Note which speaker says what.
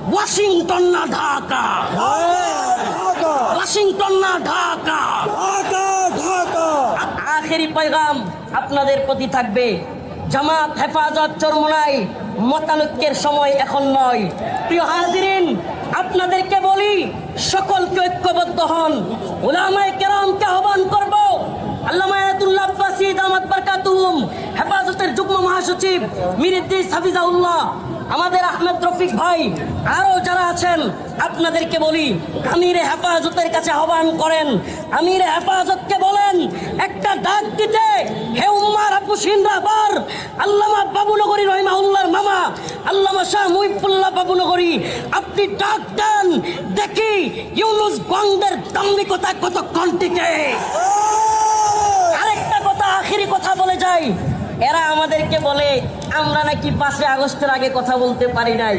Speaker 1: Washington না Dhaka, Washington না ঢাকা, আখেরি পয়গাম আপনাদের প্রতি থাকবে, জামাত হেফাজত চরমোনাই মতানৈক্যের সময় এখন নয়। প্রিয় হাজিরিন, আপনাদেরকে বলি সকলকে ঐক্যবদ্ধ হন। উলামায়ে কেরামকে আহ্বান করব, আল্লামা আয়াতুল্লাহ আব্বাসী দামাত বারকাতুহুম, হেফাজতের যুগ্ম মহাসচিব মীর ইদ্রিস হাফিজাহুল্লাহ, আমাদের আহমেদ রফিক ভাই, আরও যারা আছেন, আপনাদেরকে বলি আমিরে হেফাজতের কাছে আহ্বান করেন। আমিরে হেফাজতকে বলেন একটা ডাক দিতে, হে উম্মার আবু সিন্দাবার, আল্লামা বাবুনগরী রহিমাহুল্লাহর মামা আল্লামা শাহ মুহিবুল্লাহ বাবুনগরী, আপনি ডাক দেন, দেখি ইউনুস গঙ্গের দাম্ভিকতা কতক্ষণ টিকে। আরেকটা কথা, আখেরি কথা বলে যাই, এরা আমাদেরকে বলে আমরা নাকি 5 আগস্টের আগে কথা বলতে পারি নাই।